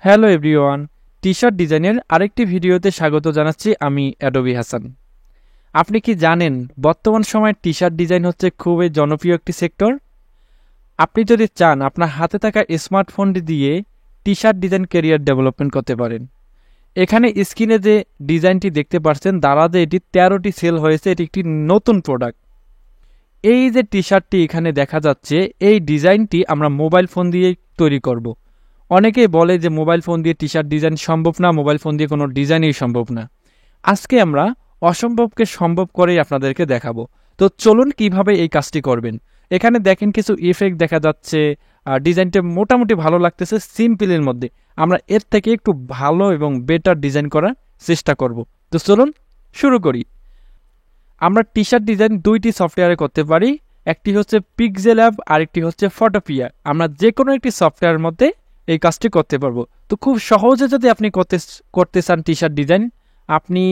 Hello everyone, T-shirt ডিজাইনের আরেকটি ভিডিওতে স্বাগত জানাচ্ছি। আমি অ্যাডোবি হাসান। আপনি কি জানেন বর্তমান সময়ে টি-শার্ট ডিজাইন হচ্ছে খুবই জনপ্রিয় একটি সেক্টর। আপনি যদি চান আপনার হাতে থাকা স্মার্টফোনটি দিয়ে টি-শার্ট ডিজাইন ক্যারিয়ার ডেভেলপমেন্ট করতে পারেন। এখানে স্ক্রিনে যে ডিজাইনটি দেখতে পাচ্ছেন দারাজে এটি 13টি সেল হয়েছে। এটি একটি নতুন প্রোডাক্ট। এই যে টি-শার্টটি এখানে দেখা যাচ্ছে, এই ডিজাইনটি আমরা মোবাইল ফোন দিয়ে তৈরি করব। অনেকেই বলে যে মোবাইল ফোন দিয়ে টি-শার্ট ডিজাইন সম্ভব না, মোবাইল ফোন দিয়ে কোনো ডিজাইনই সম্ভব না। আজকে আমরা অসম্ভবকে সম্ভব করেই আপনাদেরকে দেখাবো। তো চলুন কিভাবে এই কাজটি করবেন। এখানে দেখেন কিছু ইফেক্ট দেখা যাচ্ছে, ডিজাইনটা মোটামুটি ভালো লাগতেছে সিম্পলের মধ্যে। আমরা এর থেকে একটু ভালো এবং বেটার ডিজাইন করার চেষ্টা করব। তো চলুন শুরু করি। আমরা টি-শার্ট ডিজাইন দুইটি সফটওয়্যারে করতে পারি। একটি হচ্ছে পিক্সেল অ্যাপ, আরেকটি হচ্ছে ফটোপিয়া। আমরা যে কোনো একটি সফটওয়্যারের মধ্যে এই কাজটি করতে পারবো। তো খুব সহজে যদি আপনি করতে চান টি-শার্ট ডিজাইন, আপনি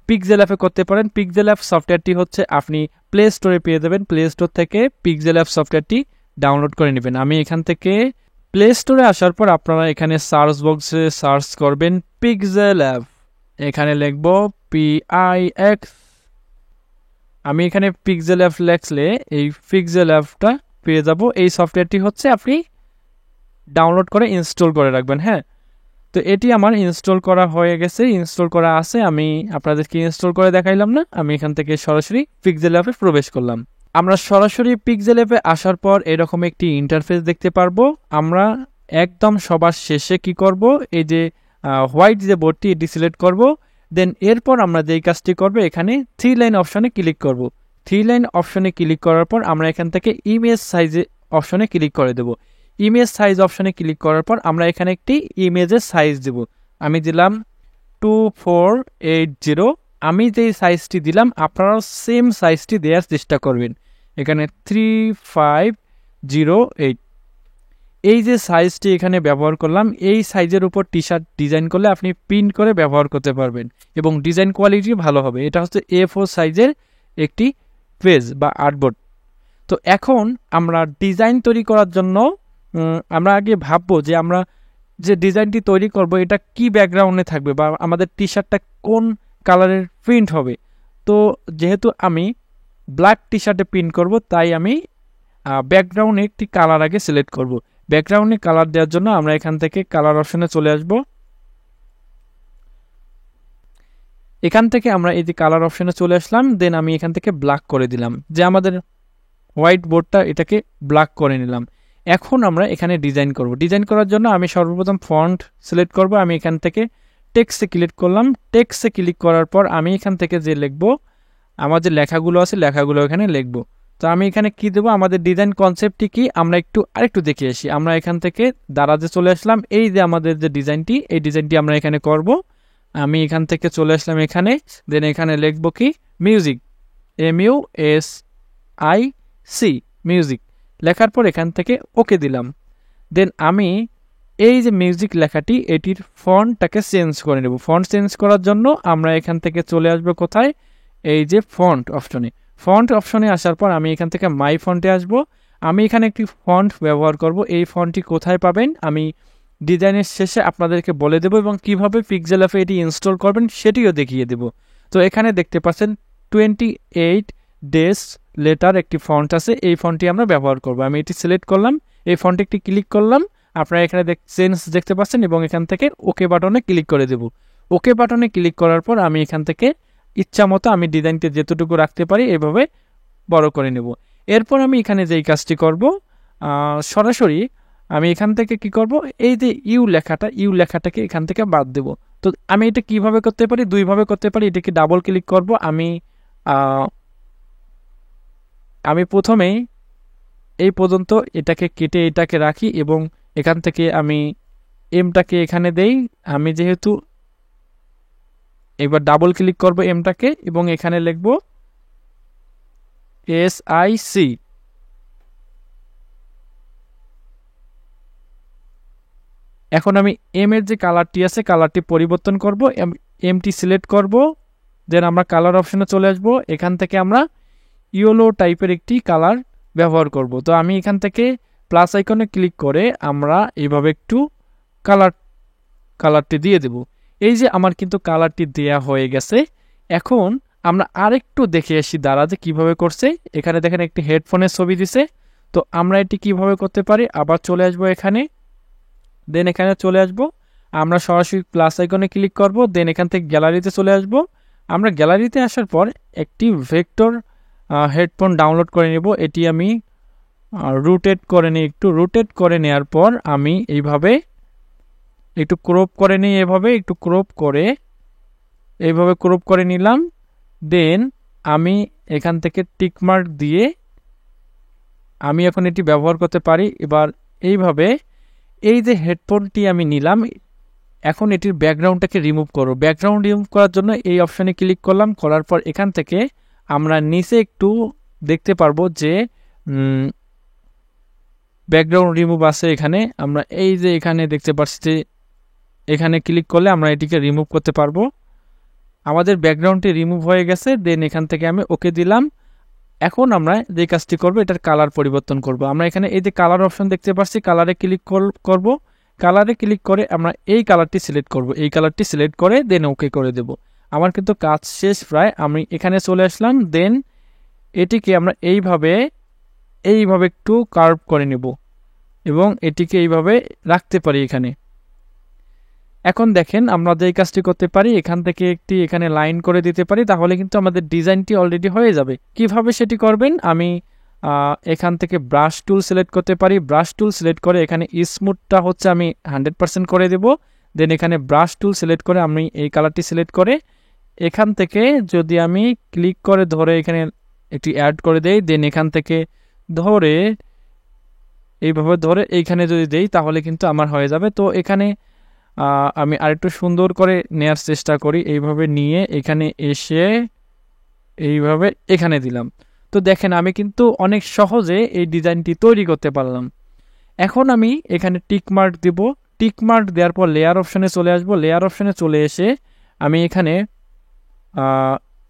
পিক্সেল অ্যাপে করতে পারেন। পিক্সেল অ্যাপ সফটওয়্যারটি হচ্ছে আপনি প্লে স্টোরে পেয়ে যাবেন। প্লে স্টোর থেকে পিক্সেল অ্যাপ সফটওয়্যারটি ডাউনলোড করে নেবেন। আমি এখান থেকে প্লে স্টোরে আসার পর আপনারা এখানে সার্চ বক্সে সার্চ করবেন পিক্সেল অ্যাপ। এখানে লিখব PIX। আমি এখানে পিক্সেল অ্যাপ লেখলে এই পিক্সেল অ্যাপটা পেয়ে যাব। এই সফটওয়্যারটি হচ্ছে আপনি ডাউনলোড করে ইনস্টল করে রাখবেন। হ্যাঁ, তো এটি আমার ইনস্টল করা হয়ে গেছে, ইনস্টল করা আছে। আমি আপনাদেরকে ইনস্টল করে দেখাইলাম না, আমি এখান থেকে সরাসরি পিক্সেল অ্যাপে প্রবেশ করলাম। আমরা সরাসরি পিক্সেল অ্যাপে আসার পর এরকম একটি ইন্টারফেস দেখতে পারবো। আমরা একদম সবার শেষে কি করব, এই যে হোয়াইট যে বোর্ডটি এটি সিলেক্ট করব। দেন এরপর আমরা যেই কাজটি করব, এখানে 3 লাইন অপশনে ক্লিক করব। 3 লাইন অপশনে ক্লিক করার পর আমরা এখান থেকে ইমেজ সাইজে অপশনে ক্লিক করে দেব। ইমেজ সাইজ অপশনে ক্লিক করার পর আমরা এখানে একটি ইমেজের সাইজ দেব। আমি দিলাম 2480। আমি যেই সাইজটি দিলাম আপনারাও সেম সাইজটি দেওয়ার চেষ্টা করবেন। এখানে 3508। এই যে সাইজটি এখানে ব্যবহার করলাম, এই সাইজের উপর টি-শার্ট ডিজাইন করলে আপনি প্রিন্ট করে ব্যবহার করতে পারবেন এবং ডিজাইন কোয়ালিটি ভালো হবে। এটা হচ্ছে A4 সাইজের একটি পেজ বা আর্টবোর্ড। তো এখন আমরা ডিজাইন তৈরি করার জন্য আমরা আগে ভাববো যে আমরা যে ডিজাইনটি তৈরি করব এটা কি ব্যাকগ্রাউন্ডে থাকবে বা আমাদের টি-শার্টটা কোন কালারের প্রিন্ট হবে। তো যেহেতু আমি ব্ল্যাক টি-শার্টে প্রিন্ট করব, তাই আমি ব্যাকগ্রাউন্ডে একটি কালার আগে সিলেক্ট করব। ব্যাকগ্রাউন্ডে কালার দেওয়ার জন্য আমরা এখান থেকে কালার অপশনে চলে আসব। এখান থেকে আমরা এই যে কালার অপশনে চলে আসলাম। দেন আমি এখান থেকে ব্ল্যাক করে দিলাম, যে আমাদের হোয়াইট বোর্ডটা এটাকে ব্ল্যাক করে নিলাম। এখন আমরা এখানে ডিজাইন করব। ডিজাইন করার জন্য আমি সর্বপ্রথম ফন্ট সিলেক্ট করব। আমি এখান থেকে টেক্সটে ক্লিক করলাম। টেক্সটে ক্লিক করার পর আমি এখান থেকে যে লিখব, আমার যে লেখাগুলো আছে লেখাগুলো এখানে লিখব। তো আমি এখানে কি দেবো, আমাদের ডিজাইন কনসেপ্টটি কি আমরা আরেকটু দেখে আসি। আমরা এখান থেকে দারাজে চলে আসলাম। এই যে আমাদের যে ডিজাইনটি, এই ডিজাইনটি আমরা এখানে করব। আমি এখান থেকে চলে আসলাম এখানে। দেন এখানে লিখব কি মিউজিক, MUSIC, মিউজিক। লেখার পর এখান থেকে ওকে দিলাম। দেন আমি এই যে মিউজিক লেখাটি, এটির ফন্টটাকে চেঞ্জ করে নেব। ফন্ট চেঞ্জ করার জন্য আমরা এখান থেকে চলে আসব কোথায়, এই যে ফন্ট অপশনে। ফন্ট অপশনে আসার পর আমি এখান থেকে মাই ফন্টে আসব। আমি এখানে একটি ফন্ট ব্যবহার করব। এই ফন্টটি কোথায় পাবেন আমি ডিজাইনের শেষে আপনাদেরকে বলে দেব এবং কিভাবে পিক্সেল অ্যাপে এটি ইনস্টল করবেন সেটিও দেখিয়ে দেব। তো এখানে দেখতে পাচ্ছেন 28 ডেজ লেটার একটি ফন্ট আছে, এই ফন্টটি আমরা ব্যবহার করব। আমি এটি সিলেক্ট করলাম, এই ফন্টে একটি ক্লিক করলাম। আপনারা এখানে চেঞ্জ দেখতে পাচ্ছেন এবং এখান থেকে ওকে বাটনে ক্লিক করে দেব। ওকে বাটনে ক্লিক করার পর আমি এখান থেকে ইচ্ছা মতো আমি ডিজাইনটি যেতটুকু রাখতে পারি এভাবে বড় করে নেব। এরপর আমি এখানে যেই কাজটি করব, সরাসরি আমি এখান থেকে কি করব, এই যে ইউ লেখাটাকে এখান থেকে বাদ দেব। তো আমি এটা কিভাবে করতে পারি, দুইভাবে করতে পারি। এটাকে ডাবল ক্লিক করব। আমি প্রথমেই এই পর্যন্ত এটাকে কেটে এটাকে রাখি এবং এখান থেকে আমি এমটাকে এখানে দেই। আমি যেহেতু এবার ডাবল ক্লিক করব এমটাকে এবং এখানে লিখব SIC। এখন আমি এম এর যে কালারটি আছে কালারটি পরিবর্তন করব। এমটি সিলেক্ট করব। দেন আমরা কালার অপশনে চলে আসব। এখান থেকে আমরা ইয়েলো টাইপের একটি কালার ব্যবহার করব। তো আমি এখান থেকে প্লাস আইকনে ক্লিক করে আমরা এইভাবে একটু কালার কালারটি দিয়ে দেব। এই যে আমার কিন্তু কালারটি দেয়া হয়ে গেছে। এখন আমরা আরেকটু দেখে আসি দ্বারা যে কীভাবে করছে। এখানে দেখেন একটি হেডফোনের ছবি দিছে। তো আমরা এটি কিভাবে করতে পারি, আবার চলে আসবো এখানে, দেন এখানে চলে আসব, আমরা সরাসরি প্লাস আইকনে ক্লিক করব, দেন এখান থেকে গ্যালারিতে চলে আসব। আমরা গ্যালারিতে আসার পর একটি ভেক্টর হেডফোন ডাউনলোড করে নেব। এটি আমি রোটেট করে নিই, একটু রোটেট করে নেওয়ার পর আমি এইভাবে একটু ক্রপ করে নিই, এভাবে একটু ক্রপ করে এইভাবে ক্রপ করে নিলাম। দেন আমি এখান থেকে টিকমার্ক দিয়ে আমি এখন এটি ব্যবহার করতে পারি। এবার এইভাবে এই যে হেডফোনটি আমি নিলাম, এখন এটির ব্যাকগ্রাউন্ডটাকে রিমুভ করব। ব্যাকগ্রাউন্ড রিমুভ করার জন্য এই অপশানে ক্লিক করলাম, করার পর এখান থেকে আমরা নিচে একটু দেখতে পারবো যে ব্যাকগ্রাউন্ড রিমুভ আছে। এখানে আমরা এই যে এখানে দেখতে পাচ্ছি যে এখানে ক্লিক করলে আমরা এটিকে রিমুভ করতে পারবো। আমাদের ব্যাকগ্রাউন্ডটি রিমুভ হয়ে গেছে। দেন এখান থেকে আমি ওকে দিলাম। এখন আমরা যে কাজটি করব, এটার কালার পরিবর্তন করব। আমরা এখানে এই যে কালার অপশন দেখতে পাচ্ছি, কালারে ক্লিক করব। কালারে ক্লিক করে আমরা এই কালারটি সিলেক্ট করব। এই কালারটি সিলেক্ট করে দেন ওকে করে দেব। আমার কিন্তু কাজ শেষ প্রায়। আমি এখানে চলে আসলাম। দেন এটিকে আমরা এইভাবে একটু কার্ভ করে নেব এবং এটিকে এইভাবে রাখতে পারি এখানে। এখন দেখেন আমরা যে কাজটি করতে পারি, এখান থেকে একটি এখানে লাইন করে দিতে পারি, তাহলে কিন্তু আমাদের ডিজাইনটি অলরেডি হয়ে যাবে। কিভাবে সেটি করবেন, আমি এখান থেকে ব্রাশ টুল সিলেক্ট করতে পারি। ব্রাশ টুল সিলেক্ট করে এখানে স্মুথটা হচ্ছে আমি 100% করে দেব। দেন এখানে ব্রাশ টুল সিলেক্ট করে আমি এই কালারটি সিলেক্ট করে এখান থেকে যদি আমি ক্লিক করে ধরে এখানে একটি অ্যাড করে দেই, দেন এখান থেকে ধরে এইভাবে ধরে এইখানে যদি দেই তাহলে কিন্তু আমার হয়ে যাবে। তো এখানে আমি আরেকটু সুন্দর করে নেয়ার চেষ্টা করি। এইভাবে নিয়ে এখানে এসে এইভাবে এখানে দিলাম। তো দেখেন আমি কিন্তু অনেক সহজে এই ডিজাইনটি তৈরি করতে পারলাম। এখন আমি এখানে টিকমার্ক দিব। টিকমার্ক দেওয়ার পর লেয়ার অপশানে চলে আসব। লেয়ার অপশানে চলে এসে আমি এখানে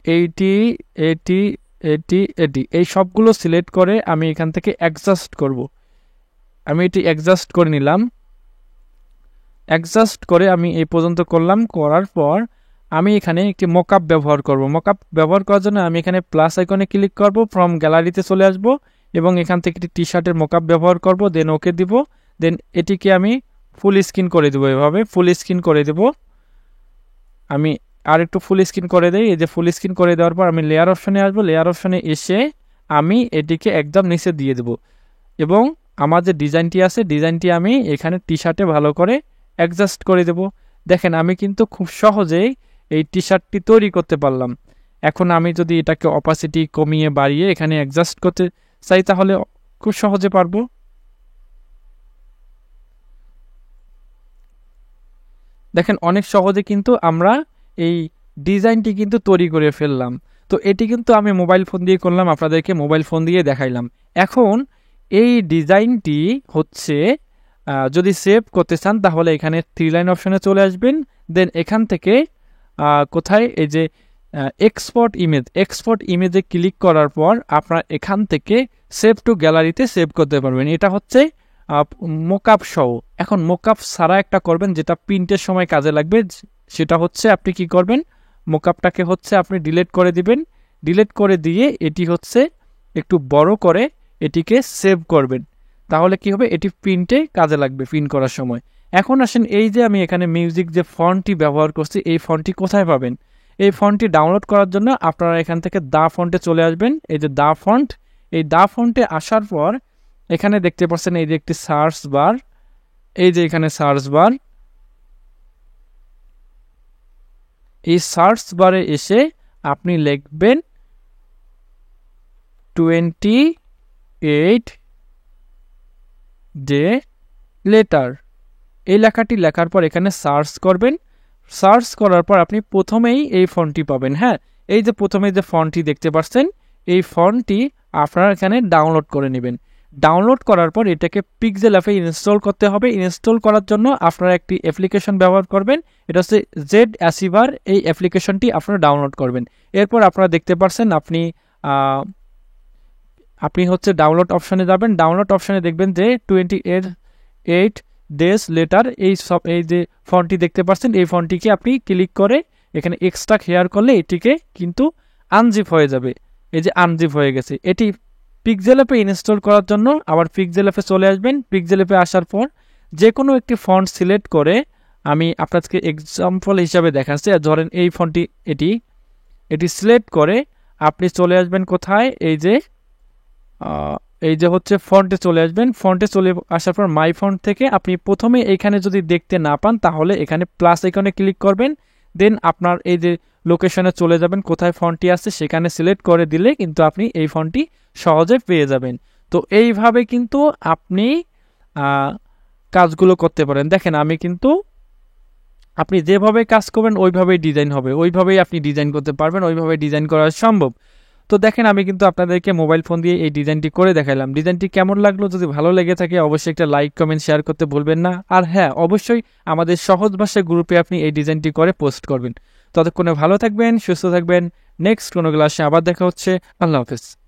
এটি এই সবগুলো সিলেক্ট করে আমি এখান থেকে অ্যাডজাস্ট করব। আমি এটি অ্যাডজাস্ট করে নিলাম। অ্যাডজাস্ট করে আমি এই পর্যন্ত করলাম। করার পর আমি এখানে একটি মকআপ ব্যবহার করব। মকআপ ব্যবহার করার জন্য আমি এখানে প্লাস আইকনে ক্লিক করব, ফ্রম গ্যালারিতে চলে আসব এবং এখান থেকে একটি টি শার্টের মকআপ ব্যবহার করব। দেন ওকে দিব। দেন এটিকে আমি ফুল স্ক্রিন করে দেবো। এভাবে ফুল স্ক্রিন করে দেব। আমি আর একটু ফুল স্ক্রিন করে দেই। এই যে ফুল স্ক্রিন করে দেওয়ার পর আমি লেয়ার অপশানে আসবো। লেয়ার অপশানে এসে আমি এটিকে একদম নিচে দিয়ে দেব এবং আমার যে ডিজাইনটি আছে, ডিজাইনটি আমি এখানে টি শার্টে ভালো করে অ্যাডজাস্ট করে দেব। দেখেন আমি কিন্তু খুব সহজেই এই টি শার্টটি তৈরি করতে পারলাম। এখন আমি যদি এটাকে অপাসিটি কমিয়ে বাড়িয়ে এখানে অ্যাডজাস্ট করতে চাই তাহলে খুব সহজে পারবো। দেখেন অনেক সহজে কিন্তু আমরা এই ডিজাইনটি কিন্তু তৈরি করে ফেললাম। তো এটি কিন্তু আমি মোবাইল ফোন দিয়ে করলাম, আপনাদেরকে মোবাইল ফোন দিয়ে দেখাইলাম। এখন এই ডিজাইনটি হচ্ছে যদি সেভ করতে চান তাহলে এখানে 3 লাইন অপশানে চলে আসবেন। দেন এখান থেকে কোথায় এই যে এক্সপোর্ট ইমেজে ক্লিক করার পর আপনার এখান থেকে সেভ টু গ্যালারিতে সেভ করতে পারবেন। এটা হচ্ছে মোকআপ সহ। এখন মোকআপ ছাড়া একটা করবেন যেটা প্রিন্টের সময় কাজে লাগবে, সেটা হচ্ছে আপনি কি করবেন, মোকআপটাকে হচ্ছে আপনি ডিলিট করে দিবেন। ডিলিট করে দিয়ে এটি হচ্ছে একটু বড় করে এটিকে সেভ করবেন, তাহলে কি হবে, এটি প্রিন্টে কাজে লাগবে প্রিন্ট করার সময়। এখন আসেন এই যে আমি এখানে মিউজিক যে ফন্টটি ব্যবহার করছি, এই ফন্টটি কোথায় পাবেন? এই ফন্টটি ডাউনলোড করার জন্য আপনারা এখান থেকে দা ফন্টে চলে আসবেন। এই যে দা ফন্ট, এই দা ফন্টে আসার পর এখানে দেখতে পাচ্ছেন এই যে একটি সার্চ বার, এই যে এখানে সার্চ বার, এই সার্চ বারে এসে আপনি লিখবেন 28 ডে লেটার। এই লেখাটি লেখার পর এখানে সার্চ করবেন। সার্চ করার পর আপনি প্রথমেই এই ফন্টটি পাবেন। হ্যাঁ, এই যে প্রথমে যে ফন্টটি দেখতে পাচ্ছেন, এই ফন্টটি আপনারা এখানে ডাউনলোড করে নেবেন। ডাউনলোড করার পর এটাকে পিক্সেল অ্যাপে ইনস্টল করতে হবে। ইনস্টল করার জন্য আপনারা একটি অ্যাপ্লিকেশন ব্যবহার করবেন, এটা হচ্ছে জেড অ্যাচিভার। এই অ্যাপ্লিকেশনটি আপনারা ডাউনলোড করবেন। এরপর আপনারা দেখতে পাচ্ছেন আপনি হচ্ছে ডাউনলোড অপশানে যাবেন। ডাউনলোড অপশানে দেখবেন যে 28 ডেজ লেটার এই যে ফন্টটি দেখতে পাচ্ছেন, এই ফন্টটিকে আপনি ক্লিক করে এখানে এক্সট্রা হেয়ার করলে এটিকে কিন্তু আনজিপ হয়ে যাবে। এই যে আনজিপ হয়ে গেছে। এটি পিক্সেল অ্যাপে ইনস্টল করার জন্য আবার পিক্সেল অ্যাপে চলে আসবেন। পিক্সেল অ্যাপে আসার পর যে কোনো একটি ফন্ট সিলেক্ট করে, আমি আপনাদেরকে এক্সাম্পল হিসাবে দেখাচ্ছি। আর ধরেন এই ফন্টটি, এটি সিলেক্ট করে আপনি চলে আসবেন কোথায়, এই যে হচ্ছে ফন্টে চলে আসবেন। ফন্টে চলে আসার পর মাই ফন্ট থেকে আপনি প্রথমে এইখানে যদি দেখতে না পান তাহলে এখানে প্লাস আইকনে ক্লিক করবেন। দেন আপনার এই যে লোকেশনে চলে যাবেন, কোথায় ফন্টটি আছে সেখানে সিলেক্ট করে দিলে কিন্তু আপনি এই ফন্টটি সহজে পেয়ে যাবেন। তো এইভাবে কিন্তু আপনি কাজগুলো করতে পারেন। দেখেন আমি কিন্তু, আপনি যেভাবে কাজ করবেন ওইভাবেই ডিজাইন হবে, ওইভাবেই আপনি ডিজাইন করতে পারবেন, ওইভাবে ডিজাইন করা সম্ভব। তো দেখেন আমি কিন্তু আপনাদেরকে মোবাইল ফোন দিয়ে এই ডিজাইনটি করে দেখালাম। ডিজাইনটি কেমন লাগলো? যদি ভালো লেগে থাকে অবশ্যই একটা লাইক কমেন্ট শেয়ার করতে ভুলবেন না। আর হ্যাঁ, অবশ্যই আমাদের সহজ ভাষায় গ্রুপে আপনি এই ডিজাইনটি করে পোস্ট করবেন। ততক্ষণে ভালো থাকবেন, সুস্থ থাকবেন। নেক্সট কোনো ক্লাসে আবার দেখা হচ্ছে। আল্লাহ হাফেজ।